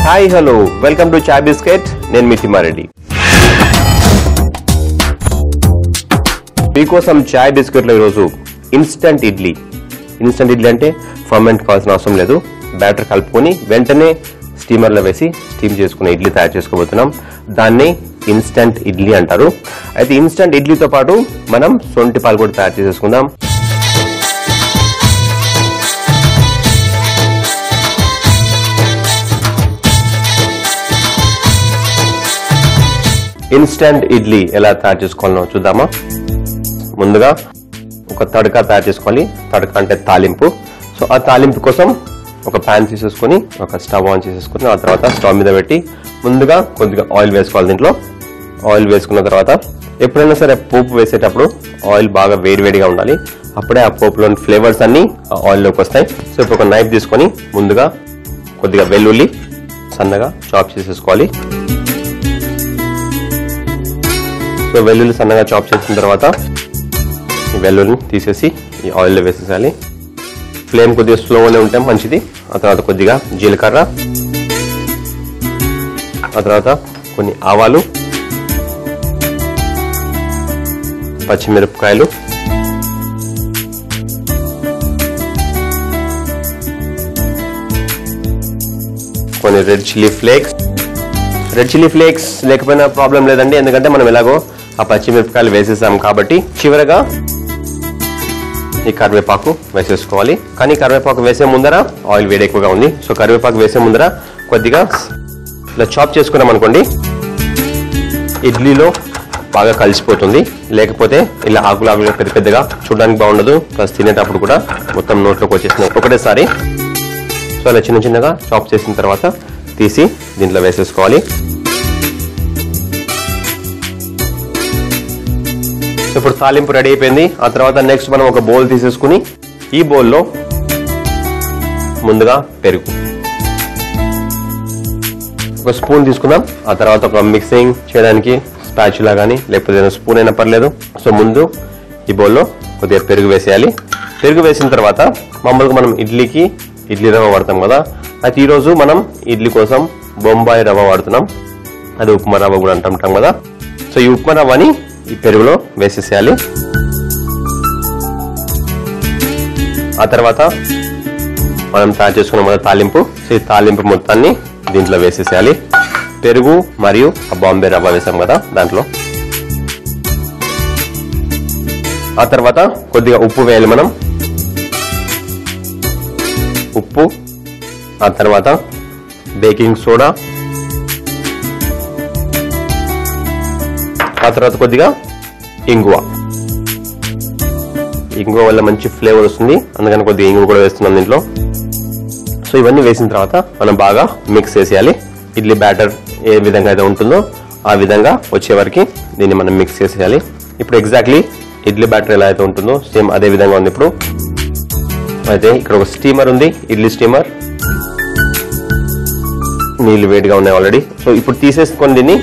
Hi hello welcome to chai biscuit. నేను మీ తిమ్మారెడ్డి. మీకోసం చాయ్ బిస్కెట్లో ఈరోజు ఇన్స్టంట్ ఇడ్లీ అంటే ఫర్మెంట్ కావాల్సిన అవసరం లేదు. బ్యాటర్ కలుపుకొని వెంటనే స్టీమర్లో వేసి స్టీమ్ చేసుకునే ఇడ్లీ తయారు చేసుకోబోతున్నాం. దాన్ని ఇన్స్టంట్ ఇడ్లీ అంటారు. అయితే ఇన్స్టంట్ ఇడ్లీతో పాటు మనం సొంటి పాలు కూడా తయారు చేసేసుకుందాం. ఇన్స్టంట్ ఇడ్లీ ఎలా తయారు చేసుకోవాలో చూద్దామా. ముందుగా ఒక తడక తయారు చేసుకోవాలి. తడక అంటే తాలింపు. సో ఆ తాలింపు కోసం ఒక ప్యాన్ తీసేసుకొని ఒక స్టవ్ ఆన్ చేసేసుకుని ఆ తర్వాత స్టవ్ మీద పెట్టి ముందుగా కొద్దిగా ఆయిల్ వేసుకోవాలి. దీంట్లో ఆయిల్ వేసుకున్న తర్వాత ఎప్పుడైనా సరే పోపు వేసేటప్పుడు ఆయిల్ బాగా వేడివేడిగా ఉండాలి. అప్పుడే ఆ పోపులోని ఫ్లేవర్స్ అన్ని ఆయిల్లోకి వస్తాయి. సో ఇప్పుడు ఒక నైఫ్ తీసుకొని ముందుగా కొద్దిగా వెల్లుల్లి సన్నగా చాప్ చేసేసుకోవాలి. సో వెల్లుల్లి సన్నగా చాప్ చేసిన తర్వాత ఈ వెల్లుల్లిని తీసేసి ఈ ఆయిల్లో వేసేసాలి. ఫ్లేమ్ కొద్దిగా స్లోగానే ఉంటే మంచిది. ఆ తర్వాత కొద్దిగా జీలకర్ర, ఆ తర్వాత కొన్ని ఆవాలు, పచ్చిమిరపకాయలు, కొన్ని రెడ్ చిల్లీ ఫ్లేక్స్ లేకపోయినా ప్రాబ్లం లేదండి, ఎందుకంటే మనం ఎలాగో ఆ పచ్చిమిరపకాయలు వేసేసాం కాబట్టి. చివరగా ఈ కరివేపాకు వేసేసుకోవాలి. కానీ కరివేపాకు వేసే ముందర ఆయిల్ వేడి ఎక్కువగా ఉంది. సో కరివేపాకు వేసే ముందర కొద్దిగా ఇలా చాప్ చేసుకున్నాం అనుకోండి, ఇడ్లీలో బాగా కలిసిపోతుంది. లేకపోతే ఇలా ఆకులు పెద్దగా చూడడానికి బాగుండదు. ప్లస్ తినేటప్పుడు కూడా మొత్తం నోట్లోకి వచ్చేసినాయి ఒకటేసారి. సో అలా చిన్నగా చాప్ చేసిన తర్వాత తీసి దీంట్లో వేసేసుకోవాలి. సో ఇప్పుడు తాలింపు రెడీ అయిపోయింది. ఆ తర్వాత నెక్స్ట్ మనం ఒక బౌల్ తీసేసుకుని ఈ బౌల్లో ముందుగా పెరుగు ఒక స్పూన్ తీసుకుందాం. ఆ తర్వాత ఒక మిక్సింగ్ చేయడానికి స్పాచులా కానీ లేకపోతే ఏదైనా స్పూన్ అయినా పర్లేదు. సో ముందు ఈ బౌల్లో కొద్దిగా పెరుగు వేసేయాలి. పెరుగు వేసిన తర్వాత మామూలుగా మనం ఇడ్లీ రవ్వ వాడతాం కదా. అయితే ఈరోజు మనం ఇడ్లీ కోసం బొంబాయి రవ్వ వాడుతున్నాం. అది ఉప్మా రవ్వ కూడా అంటుంటాం కదా. సో ఈ ఉప్మా రవ్వని ఈ పెరుగులో వేసేసేయాలి. ఆ తర్వాత మనం తయారు చేసుకున్న తాలింపు, సో ఈ తాలింపు మొత్తాన్ని దీంట్లో వేసేసేయాలి. పెరుగు మరియు ఆ బాంబే రవ్వ వేసాం కదా దాంట్లో. ఆ తర్వాత కొద్దిగా ఉప్పు వేయాలి మనం. ఉప్పు, ఆ తర్వాత బేకింగ్ సోడా, ఆ తర్వాత కొద్దిగా ఇంగువ వల్ల మంచి ఫ్లేవర్ వస్తుంది. అందుకని కొద్దిగా ఇంగువ కూడా వేస్తున్నాం దీంట్లో. సో ఇవన్నీ వేసిన తర్వాత మనం బాగా మిక్స్ చేసేయాలి. ఇడ్లీ బ్యాటర్ ఏ విధంగా అయితే ఉంటుందో ఆ విధంగా వచ్చే వరకు దీన్ని మనం మిక్స్ చేసేయాలి. ఇప్పుడు ఎగ్జాక్ట్లీ ఇడ్లీ బ్యాటర్ ఎలా అయితే ఉంటుందో సేమ్ అదే విధంగా ఉంది. ఇప్పుడు అయితే ఇక్కడ ఒక స్టీమర్ ఉంది, ఇడ్లీ స్టీమర్. నీళ్ళు వేడిగా ఉన్నాయి ఆల్రెడీ. సో ఇప్పుడు తీసేసుకొని దీన్ని.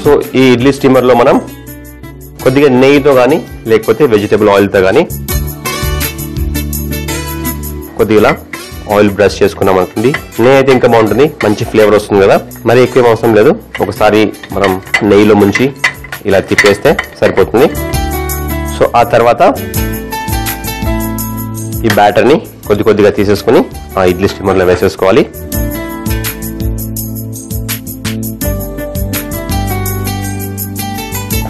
సో ఈ ఇడ్లీ స్టీమర్ లో మనం కొద్దిగా నెయ్యితో కానీ లేకపోతే వెజిటబుల్ ఆయిల్తో కానీ కొద్దిగా ఆయిల్ బ్రష్ చేసుకున్నాం అనుకోండి. నెయ్యి అయితే ఇంకా బాగుంటుంది, మంచి ఫ్లేవర్ వస్తుంది కదా. మరి ఎక్కువ అవసరం లేదు. ఒకసారి మనం నెయ్యిలో ముంచి ఇలా తిప్పేస్తే సరిపోతుంది. సో ఆ తర్వాత ఈ బ్యాటర్ని కొద్దిగా తీసేసుకుని ఆ ఇడ్లీ స్టీమర్లో వేసేసుకోవాలి.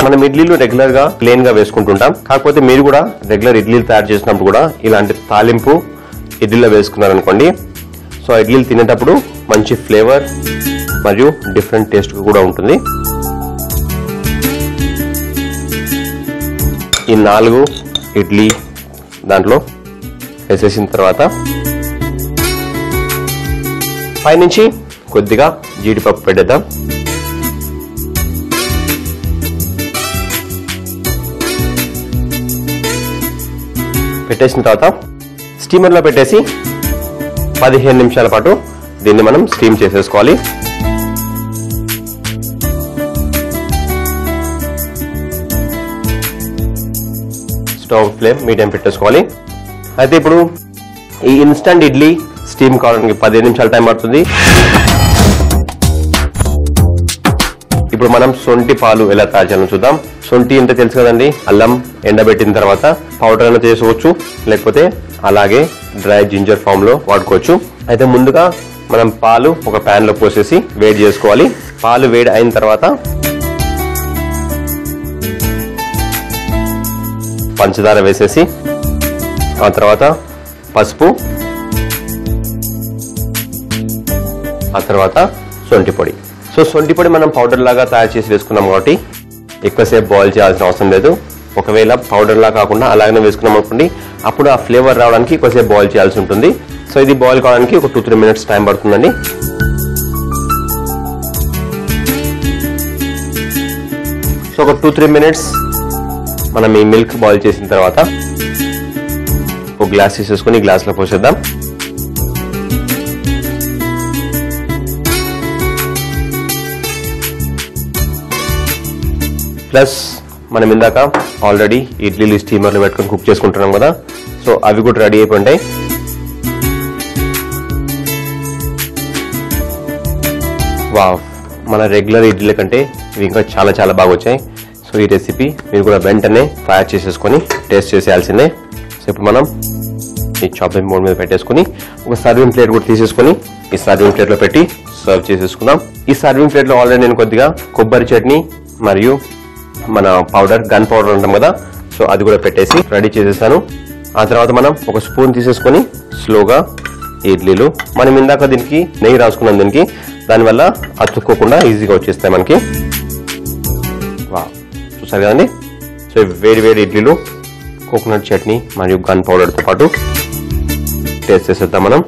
మనం ఇడ్లీలు రెగ్యులర్ గా ప్లేన్ గా వేసుకుంటుంటాం. కాకపోతే మీరు కూడా రెగ్యులర్ ఇడ్లీలు తయారు చేసినప్పుడు కూడా ఇలాంటి తాలింపు ఇడ్లీలో వేసుకున్నారనుకోండి, సో ఆ ఇడ్లీలు తినేటప్పుడు మంచి ఫ్లేవర్ మరియు డిఫరెంట్ టేస్ట్ కూడా ఉంటుంది. ఈ 4 ఇడ్లీ దాంట్లో వేసేసిన తర్వాత పైనుంచి కొద్దిగా జీడిపప్పు పెట్టేద్దాం. పెట్టేసిన తర్వాత స్టీమర్లో పెట్టేసి 15 నిమిషాల పాటు దీన్ని మనం స్టీమ్ చేసేసుకోవాలి. స్టవ్ ఫ్లేమ్ మీడియం పెట్టేసుకోవాలి. అయితే ఇప్పుడు ఈ ఇన్స్టంట్ ఇడ్లీ స్టీమ్ కావడానికి 15 నిమిషాలు టైం పడుతుంది. ఇప్పుడు మనం సొంటి పాలు ఎలా తయారు చేయాలో చూద్దాం. సొంటి అంటే తెలుసు కదండి, అల్లం ఎండబెట్టిన తర్వాత పౌడర్ అయినా చేసుకోవచ్చు, లేకపోతే అలాగే డ్రై జింజర్ ఫామ్ లో వాడుకోవచ్చు. అయితే ముందుగా మనం పాలు ఒక ప్యాన్ లో పోసేసి వేడి చేసుకోవాలి. పాలు వేడి అయిన తర్వాత పంచదార వేసేసి ఆ తర్వాత పసుపు, ఆ తర్వాత సొంటి పొడి. సో సొంటి పొడి మనం పౌడర్ లాగా తయారు చేసి వేసుకున్నాం కాబట్టి ఎక్కువసేపు బాయిల్ చేయాల్సిన అవసరం లేదు. ఒకవేళ పౌడర్ లా కాకుండా అలాగనే వేసుకున్నాం అనుకోండి, అప్పుడు ఆ ఫ్లేవర్ రావడానికి ఎక్కువసేపు బాయిల్ చేయాల్సి ఉంటుంది. సో ఇది బాయిల్ కావడానికి ఒక 2-3 మినిట్స్ టైం పడుతుందండి. సో ఒక 2-3 మినిట్స్ మనం ఈ మిల్క్ బాయిల్ చేసిన తర్వాత ఒక గ్లాస్ తీసేసుకుని గ్లాస్ లో పోసేద్దాం. ప్లస్ మనం ఇందాక ఆల్రెడీ ఇడ్లీలు స్టీమర్లు పెట్టుకుని కుక్ చేసుకుంటున్నాం కదా, సో అవి కూడా రెడీ అయిపోయింటాయి. వావ్, మన రెగ్యులర్ ఇడ్లీల కంటే ఇవి ఇంకా చాలా చాలా బాగా వచ్చాయి. సో ఈ రెసిపీ మీరు కూడా వెంటనే తయారు చేసేసుకొని టేస్ట్ చేసేయాల్సిందే. సో ఇప్పుడు మనం ఈ చాపింగ్ బోర్డ్ మీద పెట్టేసుకుని ఒక సర్వింగ్ ప్లేట్ కూడా తీసేసుకొని ఈ సర్వింగ్ ప్లేట్ లో పెట్టి సర్వ్ చేసేసుకుందాం. ఈ సర్వింగ్ ప్లేట్ లో ఆల్రెడీ నేను కొద్దిగా కొబ్బరి చట్నీ మరియు మన పౌడర్, గన్ పౌడర్ ఉంటాం కదా, సో అది కూడా పెట్టేసి రెడీ చేసేసాను. ఆ తర్వాత మనం ఒక స్పూన్ తీసేసుకొని స్లోగా ఇడ్లీలు, మనం ఇందాక దీనికి నెయ్యి రాసుకున్నాం దీనికి, దానివల్ల అతుక్కోకుండా ఈజీగా వచ్చేస్తాయి మనకి. వా, చూసారు కదండి. సో వేడి వేడి ఇడ్లీలు కోకోనట్ చట్నీ మరియు గన్ పౌడర్తో పాటు టేస్ట్ చేసేద్దాం మనం.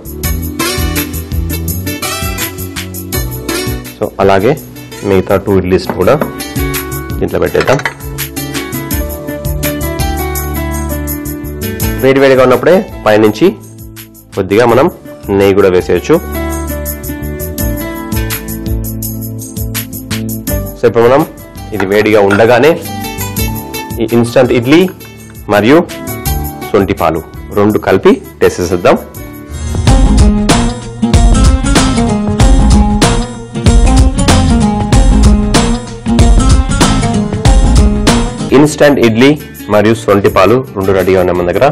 సో అలాగే మిగతా 2 ఇడ్లీస్ కూడా దీంట్లో పెట్టేద్దాం. వేడివేడిగా ఉన్నప్పుడే పైనుంచి కొద్దిగా మనం నెయ్యి కూడా వేసేయచ్చు. సో ఇప్పుడు మనం ఇది వేడిగా ఉండగానే ఈ ఇన్స్టంట్ ఇడ్లీ మరియు సొంటి పాలు 2 కలిపి టేస్ట్ చేసేద్దాం. ఇన్స్టంట్ ఇడ్లీ మరియు సొంటి పాలు 2 రెడీగా ఉన్నాయి మన దగ్గర.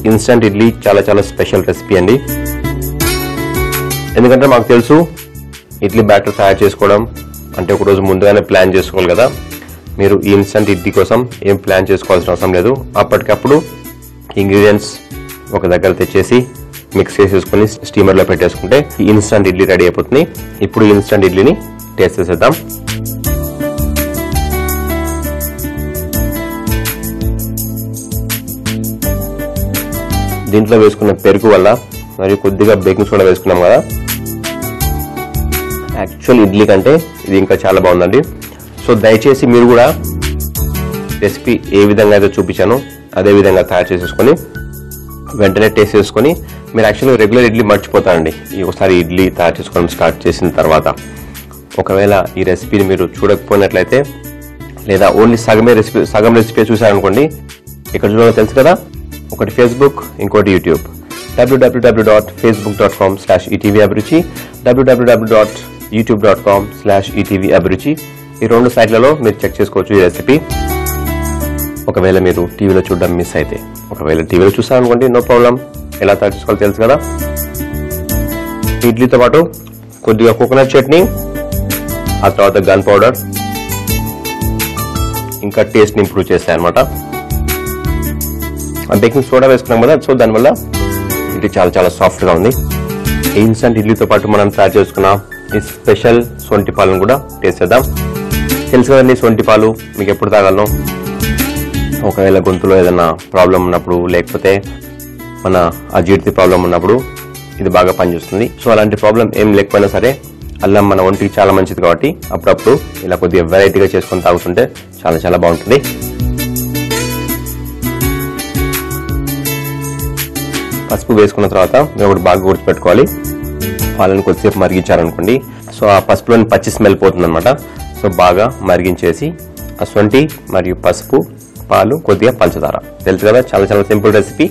ఇన్స్టంట్ ఇడ్లీ చాలా చాలా స్పెషల్ రెసిపీ అండి. ఎందుకంటే మాకు తెలుసు ఇడ్లీ బ్యాటర్ తయారు చేసుకోవడం అంటే ఒక రోజు ముందుగానే ప్లాన్ చేసుకోవాలి కదా. మీరు ఈ ఇన్స్టంట్ ఇడ్లీ కోసం ఏం ప్లాన్ చేసుకోవాల్సిన అవసరం లేదు. అప్పటికప్పుడు ఇంగ్రీడియంట్స్ ఒక దగ్గర తెచ్చేసి మిక్స్ చేసేసుకుని స్టీమర్లో పెట్టేసుకుంటే ఈ ఇన్స్టంట్ ఇడ్లీ రెడీ అయిపోతుంది. ఇప్పుడు ఈ ఇన్స్టంట్ ఇడ్లీని టేస్ట్ చేసేద్దాం. దీంట్లో వేసుకున్న పెరుగు వల్ల మరియు కొద్దిగా బేకింగ్ సోడా వేసుకున్నాం కదా, యాక్చువల్ ఇడ్లీ కంటే ఇది ఇంకా చాలా బాగుందండి. సో దయచేసి మీరు కూడా రెసిపీ ఏ విధంగా అయితే చూపించానో అదే విధంగా తయారు చేసేసుకొని వెంటనే టేస్ట్ చేసుకొని మీరు యాక్చువల్గా రెగ్యులర్ ఇడ్లీ మర్చిపోతారండి ఈ ఒకసారి ఇడ్లీ తయారు చేసుకోవడం స్టార్ట్ చేసిన తర్వాత. ఒకవేళ ఈ రెసిపీని మీరు చూడకపోయినట్లయితే లేదా ఓన్లీ సగం రెసిపీ చూసారనుకోండి, ఇక్కడ చూడాలో తెలుసు కదా, ఒకటి ఫేస్బుక్, ఇంకోటి యూట్యూబ్. www.facebook.com/etvabhiruchi, www.youtube.com/etvabhiruchi ఈ 2 సైట్లలో మీరు చెక్ చేసుకోవచ్చు ఈ రెసిపీ. ఒకవేళ మీరు టీవీలో చూడడం మిస్ అయితే, ఒకవేళ టీవీలో చూసారనుకోండి, నో ప్రాబ్లం, ఎలా తయారు చేసుకోవాలో తెలుసు కదా. ఇడ్లీతో పాటు కొద్దిగా కోకోనట్ చట్నీ, ఆ తర్వాత గన్ పౌడర్ ఇంకా టేస్ట్ ని ఇంప్రూవ్ చేస్తాయి అనమాట. బేకింగ్ సోడా వేసుకున్నాం కదా, సో దానివల్ల ఇది చాలా చాలా సాఫ్ట్ గా ఉంది. ఇన్స్టంట్ ఇడ్లీతో పాటు మనం తయారు చేసుకున్న ఈ స్పెషల్ సొంటి పాలను కూడా టేస్ట్ చేద్దాం. తెలుసు కదండి సొంటి పాలు మీకు ఎప్పుడు తాగాలను. ఒకవేళ గొంతులో ఏదైనా ప్రాబ్లం ఉన్నప్పుడు, లేకపోతే మన అజీర్తి ప్రాబ్లం ఉన్నప్పుడు ఇది బాగా పనిచేస్తుంది. సో అలాంటి ప్రాబ్లం ఏం లేకపోయినా సరే అల్లం మన ఒంటికి చాలా మంచిది కాబట్టి అప్పుడప్పుడు ఇలా కొద్దిగా వెరైటీగా చేసుకొని తాగుతుంటే చాలా చాలా బాగుంటుంది. పసుపు వేసుకున్న తర్వాత మీరు ఒకటి బాగా గుర్తుపెట్టుకోవాలి, పాలను కొద్దిసేపు మరిగించారనుకోండి, సో ఆ పసుపులోని పచ్చి స్మెల్ పోతుంది అనమాట. సో బాగా మరిగించేసి ఆ సొంటి మరియు పసుపు, పాలు, కొద్దిగా పంచదార, తెలుసు కదా, చాలా చాలా సింపుల్ రెసిపీ.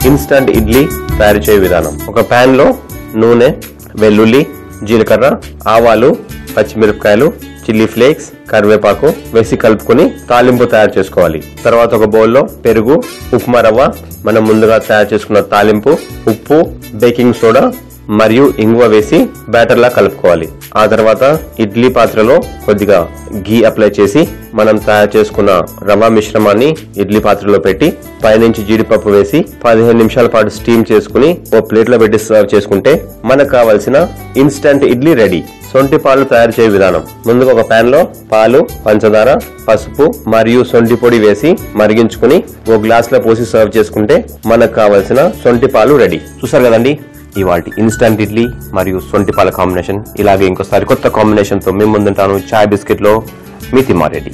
ఇన్స్టంట్ ఇడ్లీ తయారు చేయ విధానం. ఒక పాన్ లో నూనె, వెల్లుల్లి, జీలకర్ర, ఆవాలు, పచ్చిమిరపకాయలు, చిల్లీ ఫ్లేక్స్, కరివేపాకు వేసి కలుపుకొని తాలింపు తయారు చేసుకోవాలి. తర్వాత ఒక బౌల్లో పెరుగు, ఉప్మా రవ్వ, మనం ముందుగా తయారు చేసుకున్న తాలింపు, ఉప్పు, బేకింగ్ సోడా మరియు ఇంగువ వేసి బ్యాటర్ లా కలుపుకోవాలి. ఆ తర్వాత ఇడ్లీ పాత్రలో కొద్దిగా ఘీ అప్లై చేసి మనం తయారు చేసుకున్న రవ్వ మిశ్రమాన్ని ఇడ్లీ పాత్రలో పెట్టి పైనుంచి జీడిపప్పు వేసి 15 నిమిషాల పాటు స్టీమ్ చేసుకుని ఓ ప్లేట్ లో పెట్టి సర్వ్ చేసుకుంటే మనకు కావాల్సిన ఇన్స్టంట్ ఇడ్లీ రెడీ. సొంటి పాలు తయారు చేయ విధానం. ముందుగా ఒక పాన్ లో పాలు, పంచదార, పసుపు మరియు సొంటి పొడి వేసి మరిగించుకుని ఓ గ్లాస్ లో పోసి సర్వ్ చేసుకుంటే మనకు కావాల్సిన సొంటి పాలు రెడీ. చూసారు కదండి ఇవాల్టి ఇన్స్టంట్ ఇడ్లీ మరియు సొంటి పాల కాంబినేషన్. ఇలాగే ఇంకోసారి కొత్త కాంబినేషన్ తో మేము ముందుంటాను. చాయ్ బిస్కెట్ లో మీ తిమ్మారెడ్డి.